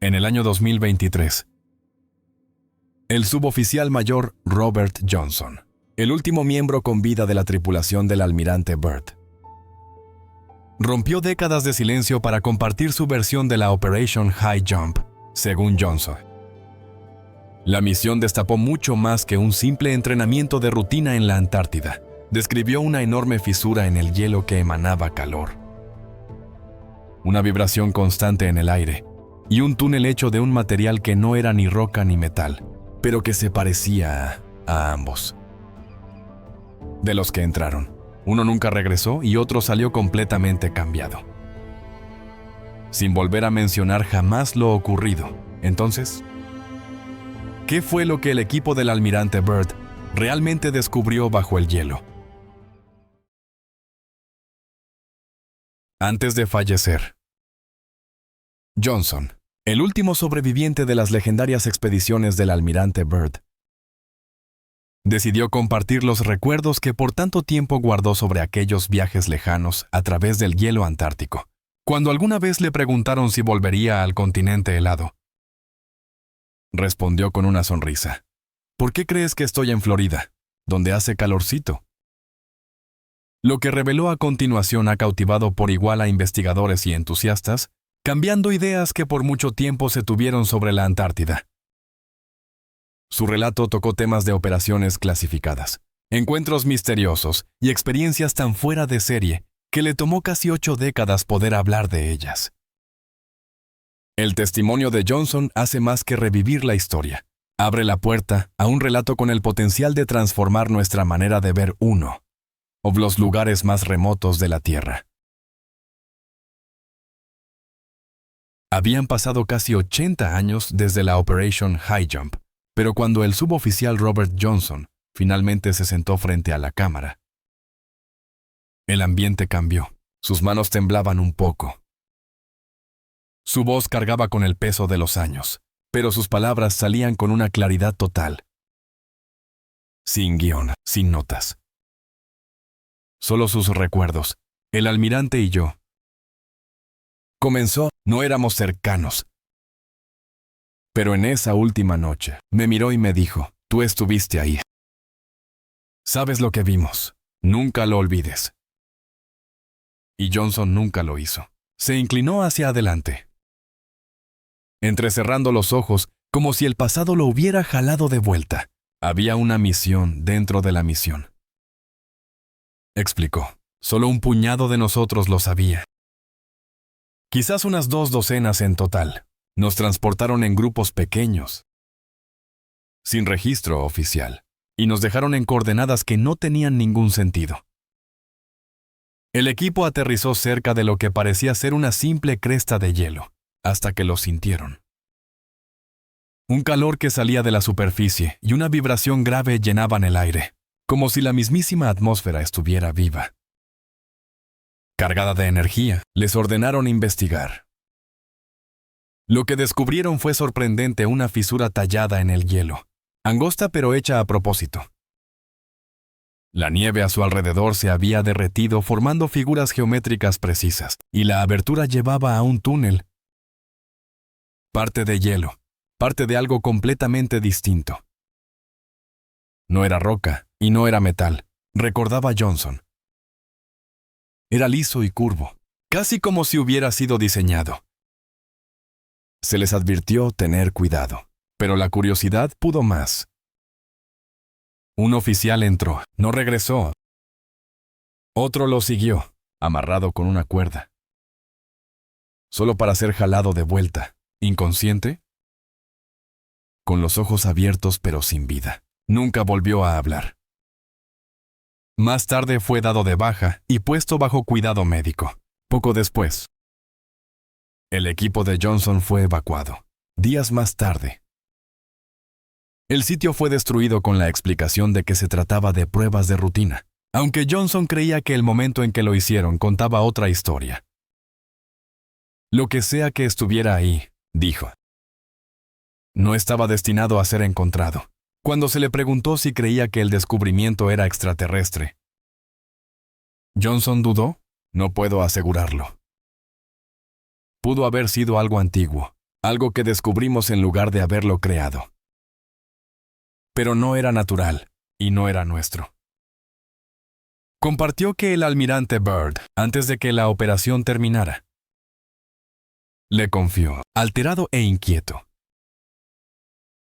En el año 2023, el suboficial mayor Robert Johnson, el último miembro con vida de la tripulación del almirante Byrd, rompió décadas de silencio para compartir su versión de la Operation High Jump, según Johnson. La misión destapó mucho más que un simple entrenamiento de rutina en la Antártida. Describió una enorme fisura en el hielo que emanaba calor, una vibración constante en el aire y un túnel hecho de un material que no era ni roca ni metal, pero que se parecía a ambos. De los que entraron, uno nunca regresó y otro salió completamente cambiado, sin volver a mencionar jamás lo ocurrido. Entonces, ¿qué fue lo que el equipo del almirante Byrd realmente descubrió bajo el hielo? Antes de fallecer, Johnson, el último sobreviviente de las legendarias expediciones del almirante Byrd, decidió compartir los recuerdos que por tanto tiempo guardó sobre aquellos viajes lejanos a través del hielo antártico. Cuando alguna vez le preguntaron si volvería al continente helado, respondió con una sonrisa: ¿Por qué crees que estoy en Florida, donde hace calorcito? Lo que reveló a continuación ha cautivado por igual a investigadores y entusiastas, cambiando ideas que por mucho tiempo se tuvieron sobre la Antártida. Su relato tocó temas de operaciones clasificadas, encuentros misteriosos y experiencias tan fuera de serie que le tomó casi 8 décadas poder hablar de ellas. El testimonio de Johnson hace más que revivir la historia. Abre la puerta a un relato con el potencial de transformar nuestra manera de ver uno o los lugares más remotos de la Tierra. Habían pasado casi 80 años desde la Operation High Jump, pero cuando el suboficial Robert Johnson finalmente se sentó frente a la cámara, el ambiente cambió. Sus manos temblaban un poco. Su voz cargaba con el peso de los años, pero sus palabras salían con una claridad total. Sin guión, sin notas. Solo sus recuerdos, el almirante y yo. Comenzó, no éramos cercanos. Pero en esa última noche, me miró y me dijo: tú estuviste ahí. ¿Sabes lo que vimos? Nunca lo olvides. Y Johnson nunca lo hizo. Se inclinó hacia adelante, entrecerrando los ojos, como si el pasado lo hubiera jalado de vuelta. Había una misión dentro de la misión, explicó. Solo un puñado de nosotros lo sabía. Quizás unas 2 docenas en total. Nos transportaron en grupos pequeños, sin registro oficial, y nos dejaron en coordenadas que no tenían ningún sentido. El equipo aterrizó cerca de lo que parecía ser una simple cresta de hielo, hasta que lo sintieron. Un calor que salía de la superficie y una vibración grave llenaban el aire, como si la mismísima atmósfera estuviera viva. Cargada de energía, les ordenaron investigar. Lo que descubrieron fue sorprendente: una fisura tallada en el hielo, angosta pero hecha a propósito. La nieve a su alrededor se había derretido formando figuras geométricas precisas, y la abertura llevaba a un túnel. Parte de hielo, parte de algo completamente distinto. No era roca y no era metal, recordaba Johnson. Era liso y curvo, casi como si hubiera sido diseñado. Se les advirtió tener cuidado, pero la curiosidad pudo más. Un oficial entró, no regresó. Otro lo siguió, amarrado con una cuerda, solo para ser jalado de vuelta, inconsciente, con los ojos abiertos pero sin vida. Nunca volvió a hablar. Más tarde fue dado de baja y puesto bajo cuidado médico. Poco después, el equipo de Johnson fue evacuado. Días más tarde, el sitio fue destruido con la explicación de que se trataba de pruebas de rutina, aunque Johnson creía que el momento en que lo hicieron contaba otra historia. Lo que sea que estuviera ahí, dijo, no estaba destinado a ser encontrado. Cuando se le preguntó si creía que el descubrimiento era extraterrestre, Johnson dudó. No puedo asegurarlo. Pudo haber sido algo antiguo, algo que descubrimos en lugar de haberlo creado. Pero no era natural y no era nuestro. Compartió que el almirante Byrd, antes de que la operación terminara, le confió, alterado e inquieto,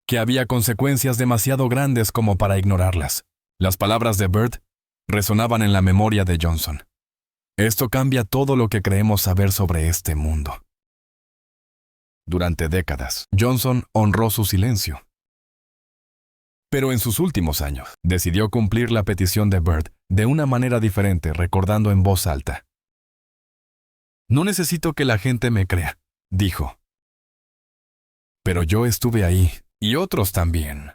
que había consecuencias demasiado grandes como para ignorarlas. Las palabras de Byrd resonaban en la memoria de Johnson. Esto cambia todo lo que creemos saber sobre este mundo. Durante décadas, Johnson honró su silencio. Pero en sus últimos años, decidió cumplir la petición de Byrd de una manera diferente, recordando en voz alta. «No necesito que la gente me crea», dijo. «Pero yo estuve ahí, y otros también.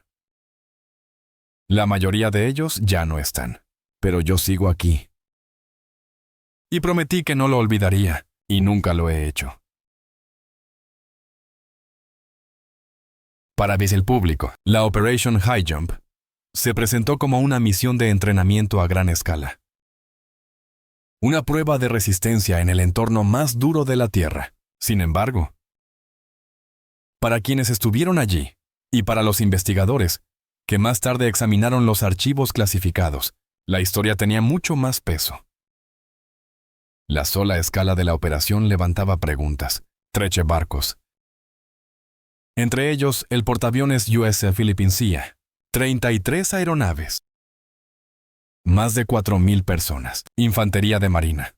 La mayoría de ellos ya no están, pero yo sigo aquí. Y prometí que no lo olvidaría, y nunca lo he hecho». Para el público, la Operation High Jump se presentó como una misión de entrenamiento a gran escala. Una prueba de resistencia en el entorno más duro de la Tierra. Sin embargo, para quienes estuvieron allí, y para los investigadores, que más tarde examinaron los archivos clasificados, la historia tenía mucho más peso. La sola escala de la operación levantaba preguntas, 13 barcos. Entre ellos, el portaaviones US Philippine Sea, 33 aeronaves, más de 4,000 personas, infantería de marina,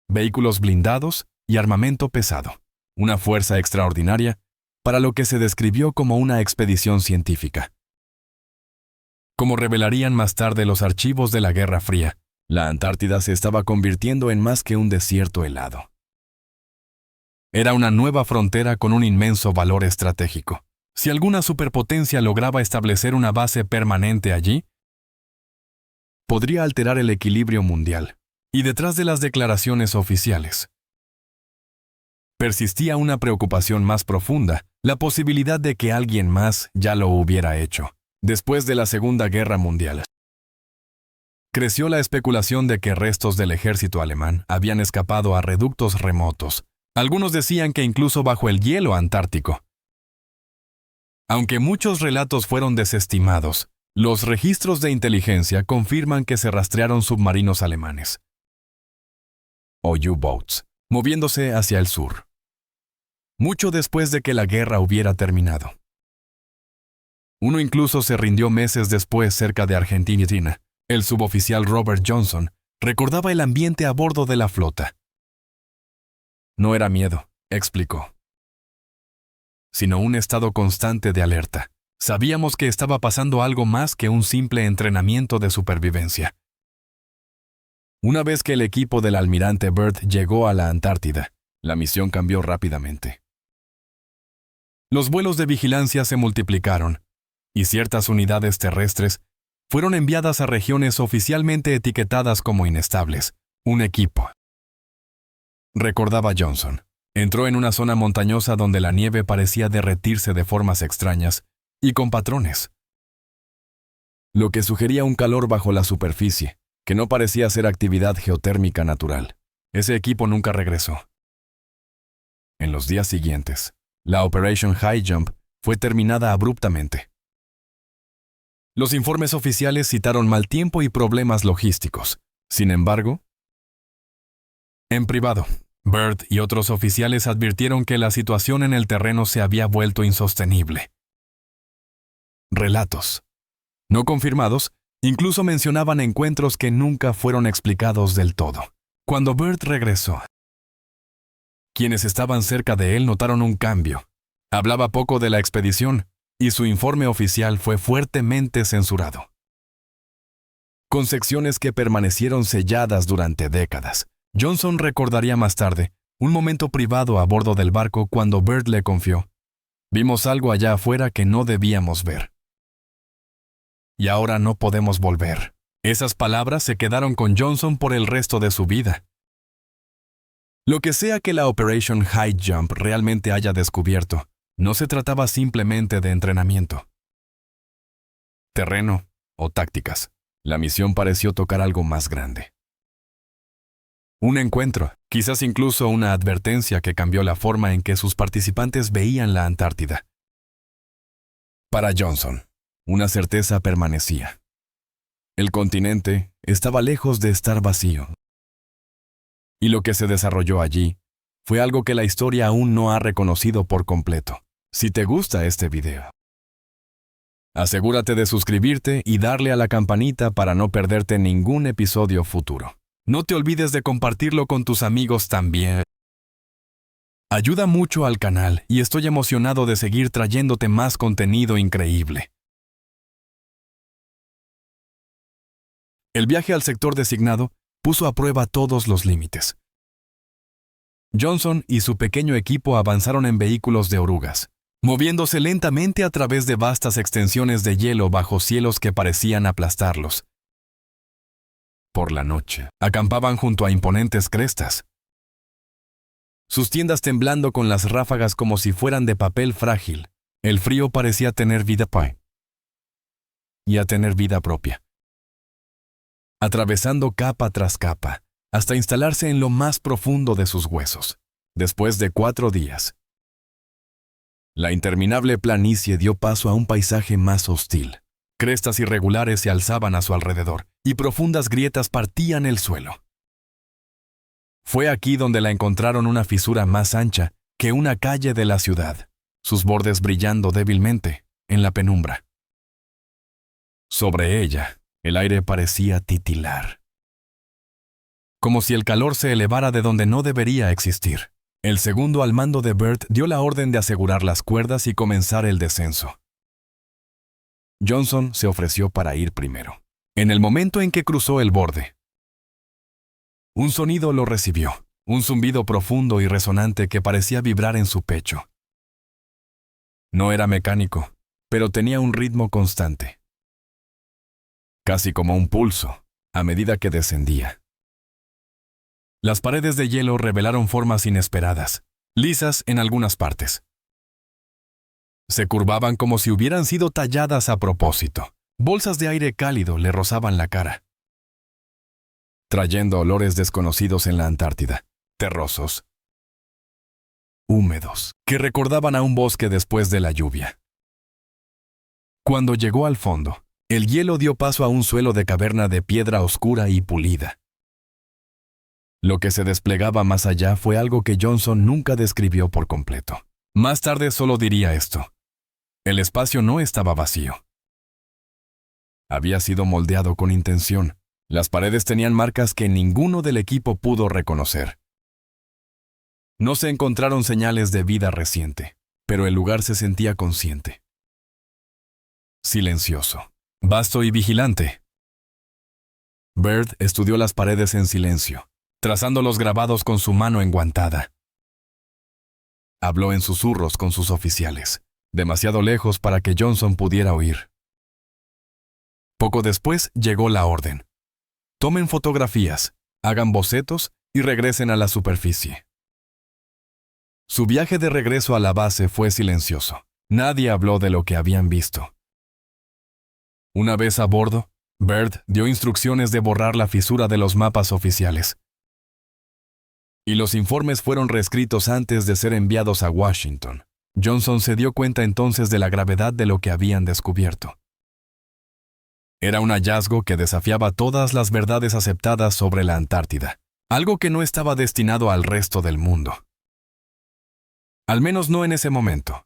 vehículos blindados y armamento pesado, una fuerza extraordinaria para lo que se describió como una expedición científica. Como revelarían más tarde los archivos de la Guerra Fría, la Antártida se estaba convirtiendo en más que un desierto helado. Era una nueva frontera con un inmenso valor estratégico. Si alguna superpotencia lograba establecer una base permanente allí, podría alterar el equilibrio mundial. Y detrás de las declaraciones oficiales, persistía una preocupación más profunda, la posibilidad de que alguien más ya lo hubiera hecho. Después de la Segunda Guerra Mundial, creció la especulación de que restos del ejército alemán habían escapado a reductos remotos. Algunos decían que incluso bajo el hielo antártico. Aunque muchos relatos fueron desestimados, los registros de inteligencia confirman que se rastrearon submarinos alemanes, o U-boats, moviéndose hacia el sur, mucho después de que la guerra hubiera terminado. Uno incluso se rindió meses después cerca de Argentina. El suboficial Robert Johnson recordaba el ambiente a bordo de la flota. No era miedo, explicó, sino un estado constante de alerta. Sabíamos que estaba pasando algo más que un simple entrenamiento de supervivencia. Una vez que el equipo del almirante Byrd llegó a la Antártida, la misión cambió rápidamente. Los vuelos de vigilancia se multiplicaron, y ciertas unidades terrestres fueron enviadas a regiones oficialmente etiquetadas como inestables. Un equipo, recordaba Johnson, entró en una zona montañosa donde la nieve parecía derretirse de formas extrañas y con patrones, lo que sugería un calor bajo la superficie, que no parecía ser actividad geotérmica natural. Ese equipo nunca regresó. En los días siguientes, la Operation High Jump fue terminada abruptamente. Los informes oficiales citaron mal tiempo y problemas logísticos. Sin embargo, en privado, Byrd y otros oficiales advirtieron que la situación en el terreno se había vuelto insostenible. Relatos, no confirmados, incluso mencionaban encuentros que nunca fueron explicados del todo. Cuando Byrd regresó, quienes estaban cerca de él notaron un cambio. Hablaba poco de la expedición, y su informe oficial fue fuertemente censurado, con secciones que permanecieron selladas durante décadas. Johnson recordaría más tarde un momento privado a bordo del barco cuando Byrd le confió: «Vimos algo allá afuera que no debíamos ver. Y ahora no podemos volver». Esas palabras se quedaron con Johnson por el resto de su vida. Lo que sea que la Operation High Jump realmente haya descubierto, no se trataba simplemente de entrenamiento, terreno o tácticas. La misión pareció tocar algo más grande. Un encuentro, quizás incluso una advertencia que cambió la forma en que sus participantes veían la Antártida. Para Johnson, una certeza permanecía. El continente estaba lejos de estar vacío. Y lo que se desarrolló allí fue algo que la historia aún no ha reconocido por completo. Si te gusta este video, asegúrate de suscribirte y darle a la campanita para no perderte ningún episodio futuro. No te olvides de compartirlo con tus amigos también. Ayuda mucho al canal y estoy emocionado de seguir trayéndote más contenido increíble. El viaje al sector designado puso a prueba todos los límites. Johnson y su pequeño equipo avanzaron en vehículos de orugas, moviéndose lentamente a través de vastas extensiones de hielo bajo cielos que parecían aplastarlos. Por la noche, acampaban junto a imponentes crestas, sus tiendas temblando con las ráfagas como si fueran de papel frágil. El frío parecía tener vida y a tener vida propia, atravesando capa tras capa, hasta instalarse en lo más profundo de sus huesos. Después de 4 días, la interminable planicie dio paso a un paisaje más hostil. Crestas irregulares se alzaban a su alrededor, y profundas grietas partían el suelo. Fue aquí donde la encontraron una fisura más ancha que una calle de la ciudad, sus bordes brillando débilmente en la penumbra. Sobre ella, el aire parecía titilar, como si el calor se elevara de donde no debería existir. El segundo al mando de Bert dio la orden de asegurar las cuerdas y comenzar el descenso. Johnson se ofreció para ir primero. En el momento en que cruzó el borde, un sonido lo recibió, un zumbido profundo y resonante que parecía vibrar en su pecho. No era mecánico, pero tenía un ritmo constante, casi como un pulso, a medida que descendía. Las paredes de hielo revelaron formas inesperadas, lisas en algunas partes. Se curvaban como si hubieran sido talladas a propósito. Bolsas de aire cálido le rozaban la cara, trayendo olores desconocidos en la Antártida, terrosos, húmedos, que recordaban a un bosque después de la lluvia. Cuando llegó al fondo, el hielo dio paso a un suelo de caverna de piedra oscura y pulida. Lo que se desplegaba más allá fue algo que Johnson nunca describió por completo. Más tarde solo diría esto: el espacio no estaba vacío. Había sido moldeado con intención. Las paredes tenían marcas que ninguno del equipo pudo reconocer. No se encontraron señales de vida reciente, pero el lugar se sentía consciente. Silencioso, vasto y vigilante. Bert estudió las paredes en silencio, trazando los grabados con su mano enguantada. Habló en susurros con sus oficiales, demasiado lejos para que Johnson pudiera oír. Poco después llegó la orden: tomen fotografías, hagan bocetos y regresen a la superficie. Su viaje de regreso a la base fue silencioso. Nadie habló de lo que habían visto. Una vez a bordo, Bert dio instrucciones de borrar la fisura de los mapas oficiales, y los informes fueron reescritos antes de ser enviados a Washington. Johnson se dio cuenta entonces de la gravedad de lo que habían descubierto. Era un hallazgo que desafiaba todas las verdades aceptadas sobre la Antártida, algo que no estaba destinado al resto del mundo. Al menos no en ese momento.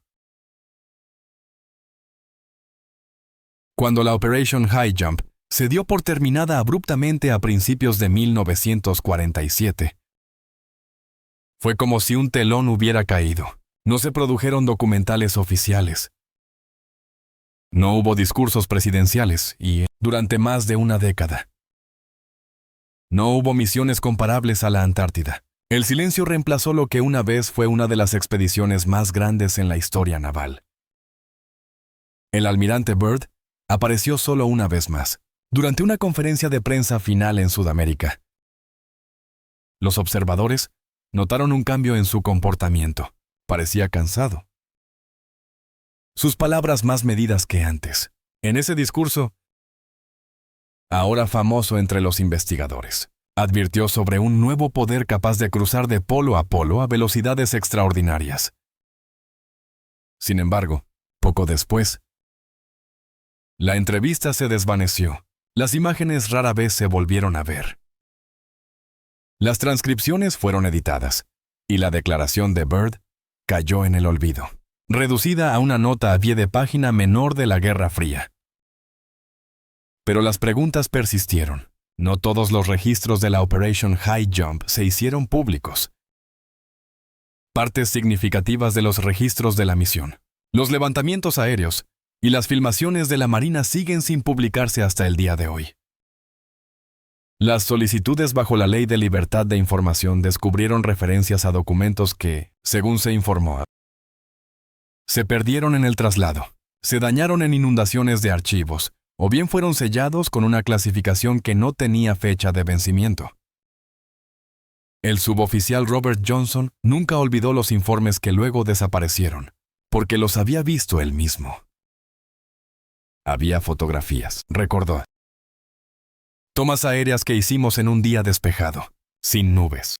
Cuando la Operation High Jump se dio por terminada abruptamente a principios de 1947, fue como si un telón hubiera caído. No se produjeron documentales oficiales. No hubo discursos presidenciales y, durante más de una década, no hubo misiones comparables a la Antártida. El silencio reemplazó lo que una vez fue una de las expediciones más grandes en la historia naval. El almirante Byrd apareció solo una vez más, durante una conferencia de prensa final en Sudamérica. Los observadores notaron un cambio en su comportamiento. Parecía cansado. Sus palabras más medidas que antes. En ese discurso, ahora famoso entre los investigadores, advirtió sobre un nuevo poder capaz de cruzar de polo a velocidades extraordinarias. Sin embargo, poco después, la entrevista se desvaneció. Las imágenes rara vez se volvieron a ver. Las transcripciones fueron editadas, y la declaración de Byrd cayó en el olvido, reducida a una nota a pie de página menor de la Guerra Fría. Pero las preguntas persistieron. No todos los registros de la Operation High Jump se hicieron públicos. Partes significativas de los registros de la misión, los levantamientos aéreos y las filmaciones de la Marina siguen sin publicarse hasta el día de hoy. Las solicitudes bajo la Ley de Libertad de Información descubrieron referencias a documentos que, según se informó, se perdieron en el traslado, se dañaron en inundaciones de archivos, o bien fueron sellados con una clasificación que no tenía fecha de vencimiento. El suboficial Robert Johnson nunca olvidó los informes que luego desaparecieron, porque los había visto él mismo. Había fotografías, recordó. Tomas aéreas que hicimos en un día despejado, sin nubes,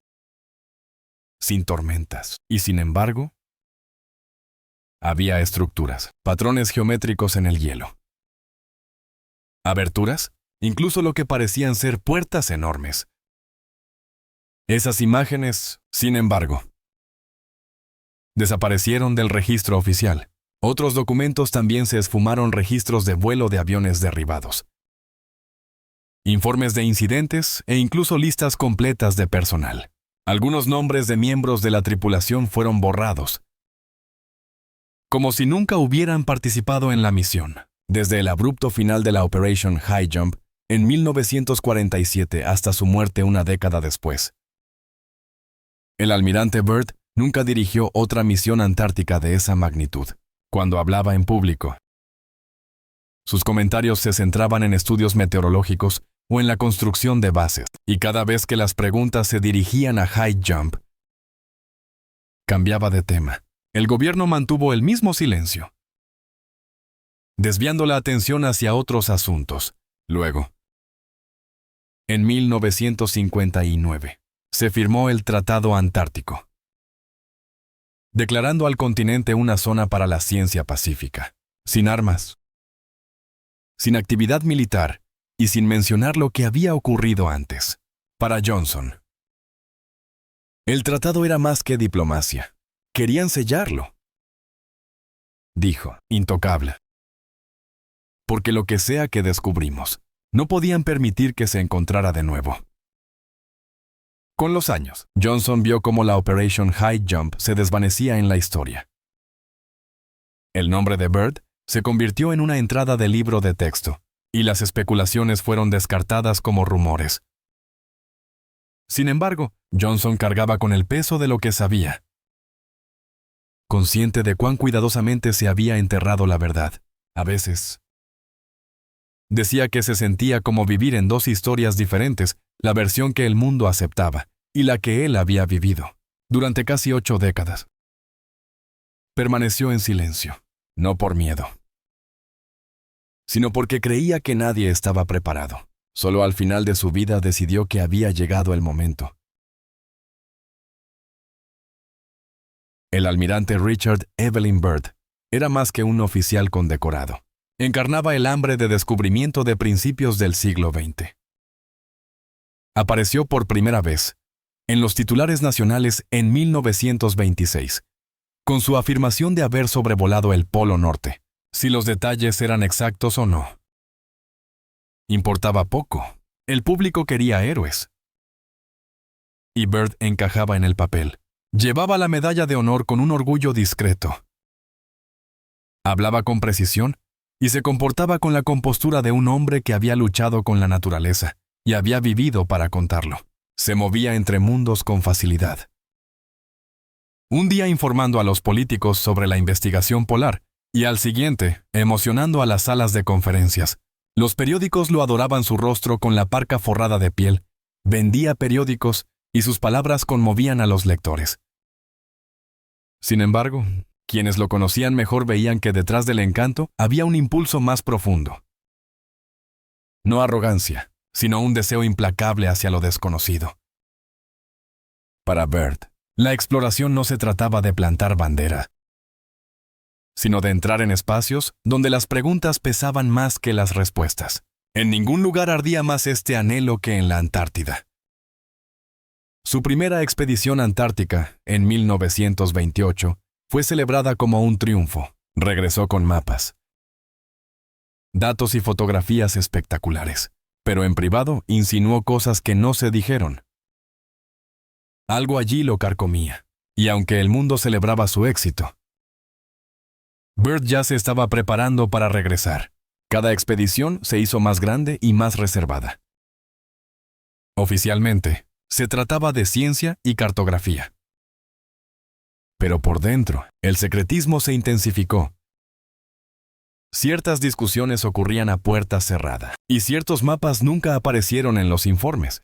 sin tormentas, y sin embargo, había estructuras, patrones geométricos en el hielo. Aberturas, incluso lo que parecían ser puertas enormes. Esas imágenes, sin embargo, desaparecieron del registro oficial. Otros documentos también se esfumaron: registros de vuelo de aviones derribados, informes de incidentes e incluso listas completas de personal. Algunos nombres de miembros de la tripulación fueron borrados, como si nunca hubieran participado en la misión. Desde el abrupto final de la Operation High Jump en 1947 hasta su muerte una década después. El almirante Byrd nunca dirigió otra misión antártica de esa magnitud. Cuando hablaba en público, sus comentarios se centraban en estudios meteorológicos o en la construcción de bases, y cada vez que las preguntas se dirigían a High Jump, cambiaba de tema. El gobierno mantuvo el mismo silencio, desviando la atención hacia otros asuntos. Luego, en 1959, se firmó el Tratado Antártico, declarando al continente una zona para la ciencia pacífica, sin armas, sin actividad militar y sin mencionar lo que había ocurrido antes. Para Johnson, el tratado era más que diplomacia. Querían sellarlo, dijo, intocable. Porque lo que sea que descubrimos, no podían permitir que se encontrara de nuevo. Con los años, Johnson vio cómo la Operation High Jump se desvanecía en la historia. El nombre de Byrd se convirtió en una entrada de libro de texto, y las especulaciones fueron descartadas como rumores. Sin embargo, Johnson cargaba con el peso de lo que sabía, consciente de cuán cuidadosamente se había enterrado la verdad. A veces, decía que se sentía como vivir en dos historias diferentes, la versión que el mundo aceptaba y la que él había vivido. Durante casi 8 décadas, permaneció en silencio, no por miedo, sino porque creía que nadie estaba preparado. Solo al final de su vida decidió que había llegado el momento. El almirante Richard Evelyn Byrd era más que un oficial condecorado. Encarnaba el hambre de descubrimiento de principios del siglo XX. Apareció por primera vez en los titulares nacionales en 1926, con su afirmación de haber sobrevolado el Polo Norte. Si los detalles eran exactos o no, importaba poco. El público quería héroes, y Byrd encajaba en el papel. Llevaba la medalla de honor con un orgullo discreto. Hablaba con precisión y se comportaba con la compostura de un hombre que había luchado con la naturaleza y había vivido para contarlo. Se movía entre mundos con facilidad. Un día informando a los políticos sobre la investigación polar y al siguiente emocionando a las salas de conferencias. Los periódicos lo adoraban su rostro con la parca forrada de piel, vendía periódicos y sus palabras conmovían a los lectores. Sin embargo, quienes lo conocían mejor veían que detrás del encanto había un impulso más profundo. No arrogancia, sino un deseo implacable hacia lo desconocido. Para Byrd, la exploración no se trataba de plantar bandera, sino de entrar en espacios donde las preguntas pesaban más que las respuestas. En ningún lugar ardía más este anhelo que en la Antártida. Su primera expedición antártica, en 1928, fue celebrada como un triunfo. Regresó con mapas, datos y fotografías espectaculares, pero en privado insinuó cosas que no se dijeron. Algo allí lo carcomía, y aunque el mundo celebraba su éxito, Byrd ya se estaba preparando para regresar. Cada expedición se hizo más grande y más reservada. Oficialmente, se trataba de ciencia y cartografía. Pero por dentro, el secretismo se intensificó. Ciertas discusiones ocurrían a puerta cerrada, y ciertos mapas nunca aparecieron en los informes.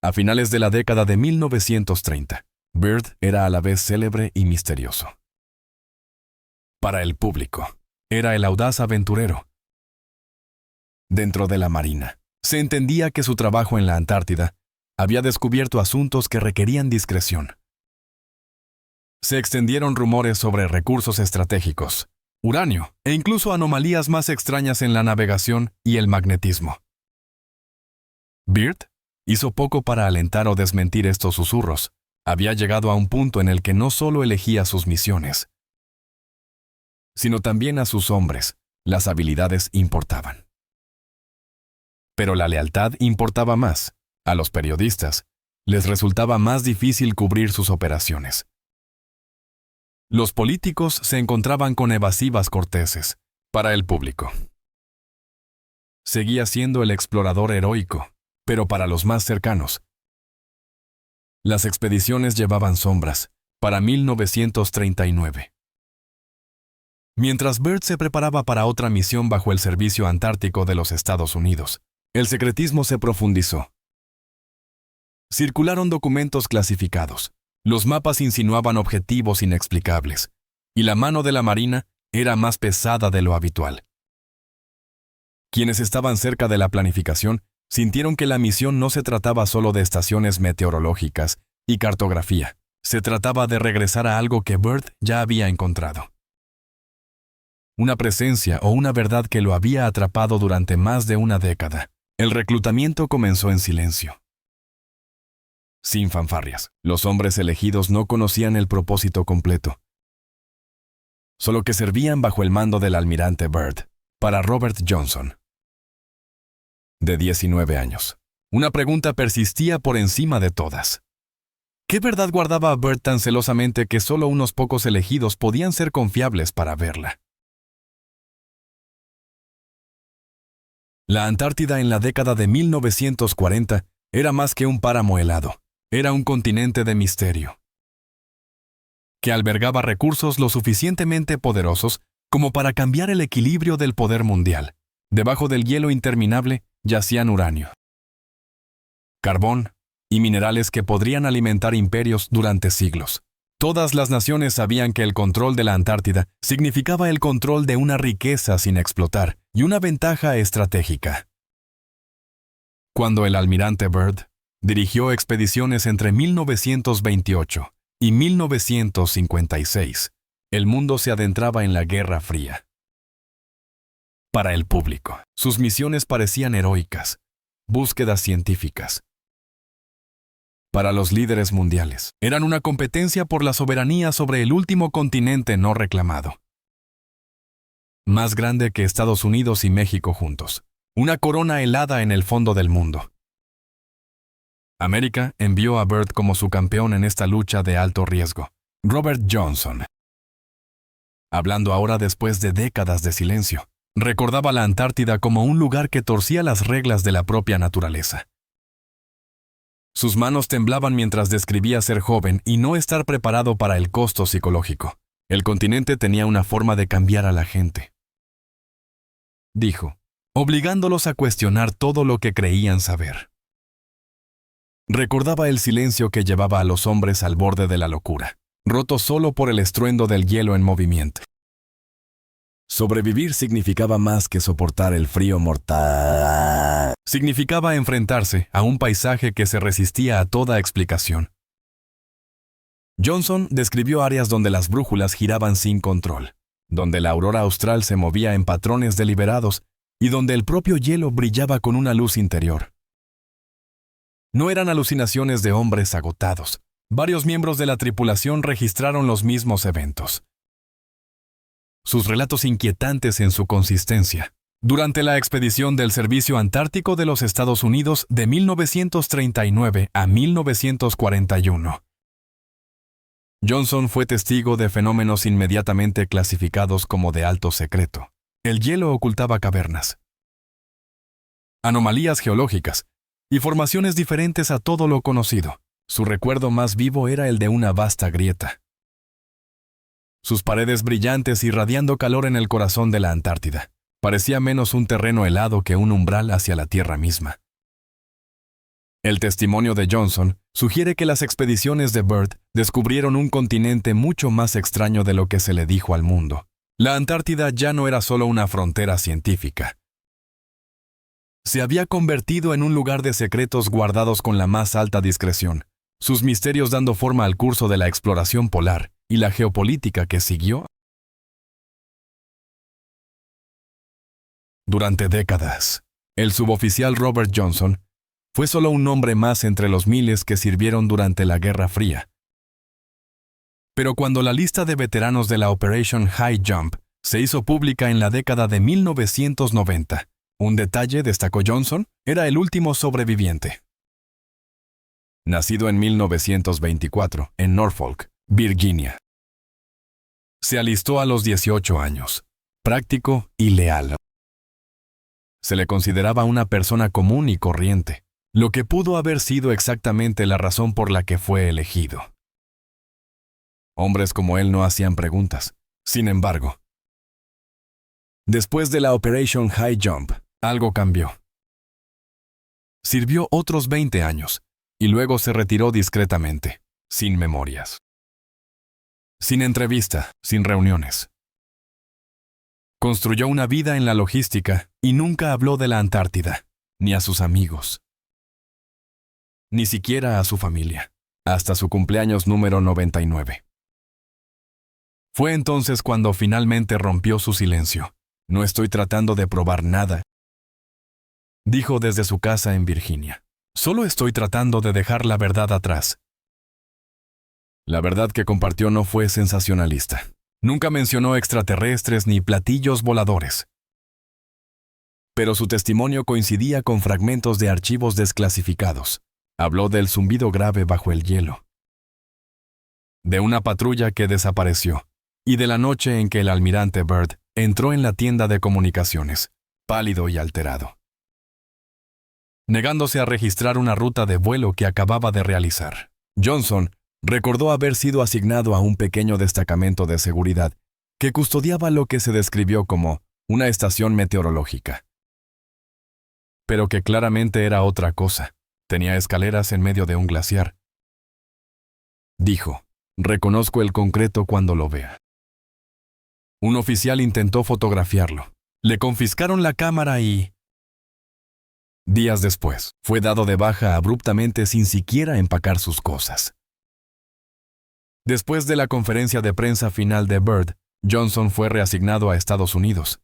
A finales de la década de 1930, Byrd era a la vez célebre y misterioso. Para el público, era el audaz aventurero. Dentro de la Marina, se entendía que su trabajo en la Antártida había descubierto asuntos que requerían discreción. Se extendieron rumores sobre recursos estratégicos, uranio e incluso anomalías más extrañas en la navegación y el magnetismo. Byrd hizo poco para alentar o desmentir estos susurros. Había llegado a un punto en el que no solo elegía sus misiones, sino también a sus hombres. Las habilidades importaban. Pero la lealtad importaba más. A los periodistas les resultaba más difícil cubrir sus operaciones. Los políticos se encontraban con evasivas corteses. Para el público, seguía siendo el explorador heroico, pero para los más cercanos, las expediciones llevaban sombras. Para 1939. Mientras Byrd se preparaba para otra misión bajo el Servicio Antártico de los Estados Unidos, el secretismo se profundizó. Circularon documentos clasificados. Los mapas insinuaban objetivos inexplicables, y la mano de la Marina era más pesada de lo habitual. Quienes estaban cerca de la planificación sintieron que la misión no se trataba solo de estaciones meteorológicas y cartografía. Se trataba de regresar a algo que Byrd ya había encontrado. Una presencia o una verdad que lo había atrapado durante más de una década. El reclutamiento comenzó en silencio, sin fanfarrias. Los hombres elegidos no conocían el propósito completo, solo que servían bajo el mando del almirante Byrd. Para Robert Johnson, de 19 años, una pregunta persistía por encima de todas. ¿Qué verdad guardaba Byrd tan celosamente que solo unos pocos elegidos podían ser confiables para verla? La Antártida en la década de 1940 era más que un páramo helado. Era un continente de misterio, que albergaba recursos lo suficientemente poderosos como para cambiar el equilibrio del poder mundial. Debajo del hielo interminable yacían uranio, carbón y minerales que podrían alimentar imperios durante siglos. Todas las naciones sabían que el control de la Antártida significaba el control de una riqueza sin explotar y una ventaja estratégica. Cuando el almirante Byrd dirigió expediciones entre 1928 y 1956, el mundo se adentraba en la Guerra Fría. Para el público, sus misiones parecían heroicas, búsquedas científicas. Para los líderes mundiales, eran una competencia por la soberanía sobre el último continente no reclamado. Más grande que Estados Unidos y México juntos. Una corona helada en el fondo del mundo. América envió a Byrd como su campeón en esta lucha de alto riesgo. Robert Johnson, hablando ahora después de décadas de silencio, recordaba la Antártida como un lugar que torcía las reglas de la propia naturaleza. Sus manos temblaban mientras describía ser joven y no estar preparado para el costo psicológico. El continente tenía una forma de cambiar a la gente, dijo, obligándolos a cuestionar todo lo que creían saber. Recordaba el silencio que llevaba a los hombres al borde de la locura, roto solo por el estruendo del hielo en movimiento. Sobrevivir significaba más que soportar el frío mortal. significaba enfrentarse a un paisaje que se resistía a toda explicación. Johnson describió áreas donde las brújulas giraban sin control, donde la aurora austral se movía en patrones deliberados y donde el propio hielo brillaba con una luz interior. No eran alucinaciones de hombres agotados. Varios miembros de la tripulación registraron los mismos eventos. Sus relatos inquietantes en su consistencia. Durante la expedición del Servicio Antártico de los Estados Unidos de 1939 a 1941. Johnson fue testigo de fenómenos inmediatamente clasificados como de alto secreto. El hielo ocultaba cavernas, anomalías geológicas y formaciones diferentes a todo lo conocido. Su recuerdo más vivo era el de una vasta grieta. Sus paredes brillantes irradiando calor en el corazón de la Antártida. Parecía menos un terreno helado que un umbral hacia la Tierra misma. El testimonio de Johnson sugiere que las expediciones de Byrd descubrieron un continente mucho más extraño de lo que se le dijo al mundo. La Antártida ya no era solo una frontera científica. Se había convertido en un lugar de secretos guardados con la más alta discreción, sus misterios dando forma al curso de la exploración polar y la geopolítica que siguió. Durante décadas, el suboficial Robert Johnson fue solo un nombre más entre los miles que sirvieron durante la Guerra Fría. Pero cuando la lista de veteranos de la Operation High Jump se hizo pública en la década de 1990, un detalle, destacó Johnson, era el último sobreviviente. Nacido en 1924, en Norfolk, Virginia. Se alistó a los 18 años, práctico y leal. Se le consideraba una persona común y corriente, lo que pudo haber sido exactamente la razón por la que fue elegido. Hombres como él no hacían preguntas. Sin embargo, después de la Operation High Jump, algo cambió. Sirvió otros 20 años, y luego se retiró discretamente, sin memorias. Sin entrevista, sin reuniones. Construyó una vida en la logística y nunca habló de la Antártida, ni a sus amigos. Ni siquiera a su familia, hasta su cumpleaños número 99. Fue entonces cuando finalmente rompió su silencio. No estoy tratando de probar nada, dijo desde su casa en Virginia. Solo estoy tratando de dejar la verdad atrás. La verdad que compartió no fue sensacionalista. Nunca mencionó extraterrestres ni platillos voladores. Pero su testimonio coincidía con fragmentos de archivos desclasificados. Habló del zumbido grave bajo el hielo, de una patrulla que desapareció, y de la noche en que el almirante Byrd entró en la tienda de comunicaciones, pálido y alterado, negándose a registrar una ruta de vuelo que acababa de realizar. Johnson recordó haber sido asignado a un pequeño destacamento de seguridad que custodiaba lo que se describió como una estación meteorológica, pero que claramente era otra cosa. Tenía escaleras en medio de un glaciar. Dijo, reconozco el concreto cuando lo vea. Un oficial intentó fotografiarlo. Le confiscaron la cámara y... días después, fue dado de baja abruptamente sin siquiera empacar sus cosas. Después de la conferencia de prensa final de Byrd, Johnson fue reasignado a Estados Unidos.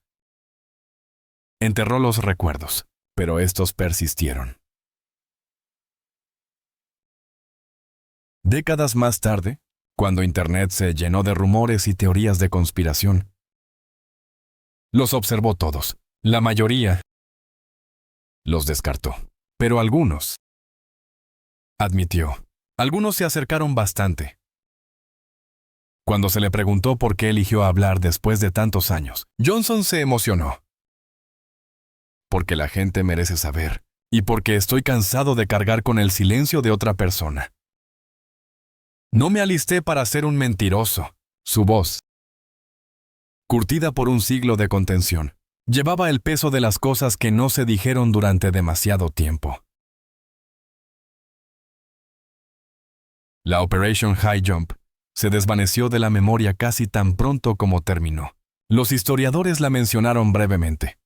Enterró los recuerdos, pero estos persistieron. Décadas más tarde, cuando Internet se llenó de rumores y teorías de conspiración, los observó todos. La mayoría los descartó, pero algunos, admitió, algunos se acercaron bastante. Cuando se le preguntó por qué eligió hablar después de tantos años, Johnson se emocionó. Porque la gente merece saber, y porque estoy cansado de cargar con el silencio de otra persona. No me alisté para ser un mentiroso. Su voz, curtida por un siglo de contención, llevaba el peso de las cosas que no se dijeron durante demasiado tiempo. La Operation High Jump se desvaneció de la memoria casi tan pronto como terminó. Los historiadores la mencionaron brevemente.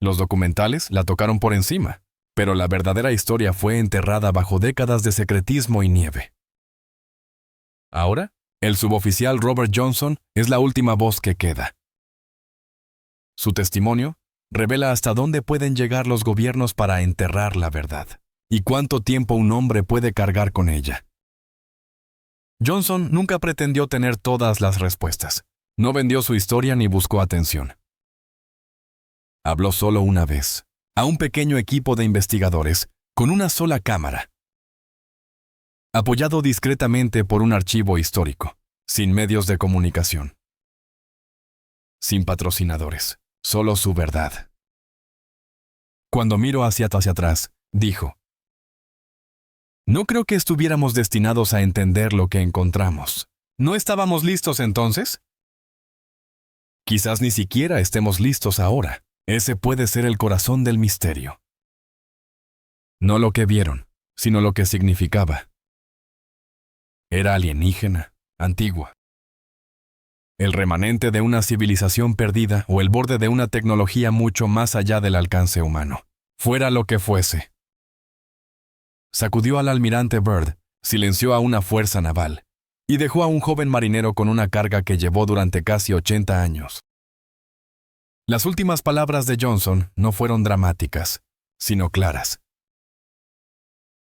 Los documentales la tocaron por encima, pero la verdadera historia fue enterrada bajo décadas de secretismo y nieve. Ahora, el suboficial Robert Johnson es la última voz que queda. Su testimonio revela hasta dónde pueden llegar los gobiernos para enterrar la verdad, y cuánto tiempo un hombre puede cargar con ella. Johnson nunca pretendió tener todas las respuestas. No vendió su historia ni buscó atención. Habló solo una vez, a un pequeño equipo de investigadores, con una sola cámara, apoyado discretamente por un archivo histórico, sin medios de comunicación, sin patrocinadores, solo su verdad. Cuando miró hacia atrás, dijo: «No creo que estuviéramos destinados a entender lo que encontramos. ¿No estábamos listos entonces? Quizás ni siquiera estemos listos ahora. Ese puede ser el corazón del misterio. No lo que vieron, sino lo que significaba. Era alienígena, antigua. El remanente de una civilización perdida o el borde de una tecnología mucho más allá del alcance humano. Fuera lo que fuese. Sacudió al almirante Byrd, silenció a una fuerza naval y dejó a un joven marinero con una carga que llevó durante casi 80 años. Las últimas palabras de Johnson no fueron dramáticas, sino claras.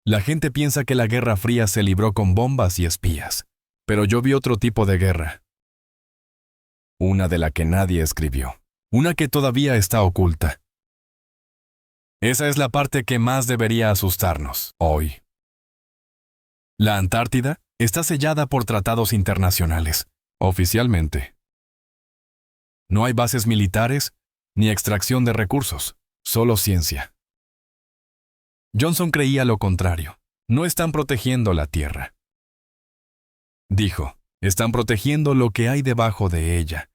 La gente piensa que la Guerra Fría se libró con bombas y espías, pero yo vi otro tipo de guerra. Una de la que nadie escribió, una que todavía está oculta. Esa es la parte que más debería asustarnos hoy. La Antártida está sellada por tratados internacionales, oficialmente. No hay bases militares ni extracción de recursos, solo ciencia. Johnson creía lo contrario. No están protegiendo la Tierra. Dijo, están protegiendo lo que hay debajo de ella.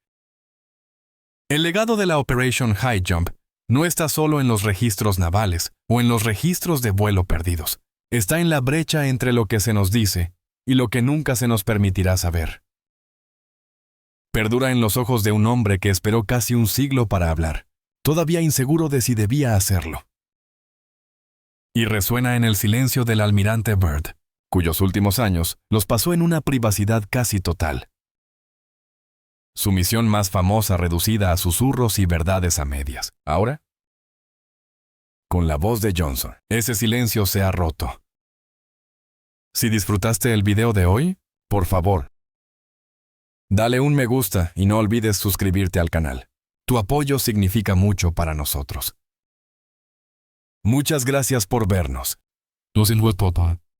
El legado de la Operation High Jump no está solo en los registros navales o en los registros de vuelo perdidos. Está en la brecha entre lo que se nos dice y lo que nunca se nos permitirá saber. Perdura en los ojos de un hombre que esperó casi un siglo para hablar, todavía inseguro de si debía hacerlo. Y resuena en el silencio del almirante Byrd, cuyos últimos años los pasó en una privacidad casi total. Su misión más famosa reducida a susurros y verdades a medias. Ahora, con la voz de Johnson, ese silencio se ha roto. Si disfrutaste el video de hoy, por favor, dale un me gusta y no olvides suscribirte al canal. Tu apoyo significa mucho para nosotros. Muchas gracias por vernos.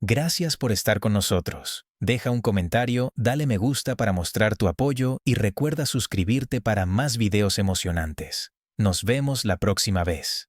Gracias por estar con nosotros. Deja un comentario, dale me gusta para mostrar tu apoyo y recuerda suscribirte para más videos emocionantes. Nos vemos la próxima vez.